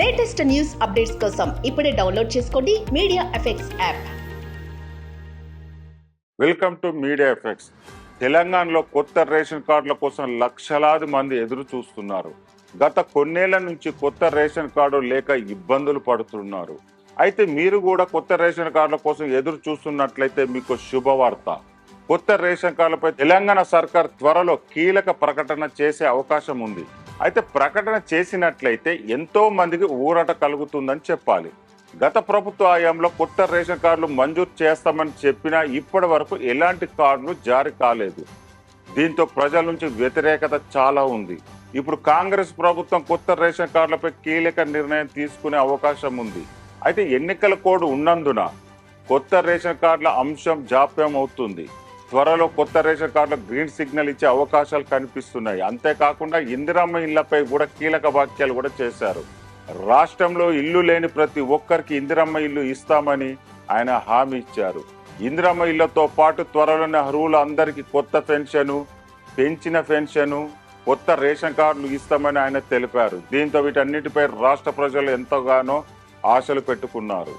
Latest news updates కోసం ఇప్పుడే download చేసుకోండి media effects app. Welcome to media effects. తెలంగాణలో కొత్త రేషన్ కార్డుల కోసం లక్షలాది మంది ఎదురు చూస్తున్నారు. గత కొన్నేళ్ల నుంచి కొత్త రేషన్ కార్డు లేక ఇబ్బందులు పడుతున్నారు. అయితే మీరు కూడా కొత్త రేషన్ కార్డుల కోసం ఎదురు చూస్తున్నట్లయితే మీకు శుభవార్త. కొత్త రేషన్ కార్డులపై తెలంగాణ సర్కార్ త్వరలో కీలక ప్రకటన చేసే అవకాశం ఉంది. అయితే ప్రకటన చేసినట్లయితే ఎంతో మందికి ఊరట కలుగుతుందని చెప్పాలి. గత ప్రభుత్వ హయాంలో కొత్త రేషన్ కార్డులు మంజూరు చేస్తామని చెప్పినా ఇప్పటి వరకు ఎలాంటి కార్డులు జారీ కాలేదు. దీంతో ప్రజల నుంచి వ్యతిరేకత చాలా ఉంది. ఇప్పుడు కాంగ్రెస్ ప్రభుత్వం కొత్త రేషన్ కార్డులపై కీలక నిర్ణయం తీసుకునే అవకాశం ఉంది. అయితే ఎన్నికల కోడ్ ఉన్నందున కొత్త రేషన్ కార్డుల అంశం జాప్యం అవుతుంది. త్వరలో కొత్త రేషన్ కార్డుల గ్రీన్ సిగ్నల్ ఇచ్చే అవకాశాలు కనిపిస్తున్నాయి. అంతేకాకుండా ఇందిరమ్మ ఇళ్లపై కూడా కీలక వ్యాఖ్యలు కూడా చేశారు. రాష్ట్రంలో ఇల్లు లేని ప్రతి ఒక్కరికి ఇందిరమ్మ ఇల్లు ఇస్తామని ఆయన హామీ ఇచ్చారు. ఇందిరమ్మ ఇళ్లతో పాటు త్వరలోనే అర్హులు అందరికీ కొత్త పెన్షను, పెంచిన పెన్షను, కొత్త రేషన్ కార్డులు ఇస్తామని ఆయన తెలిపారు. దీంతో వీటన్నిటిపై రాష్ట్ర ప్రజలు ఎంతగానో ఆశలు పెట్టుకున్నారు.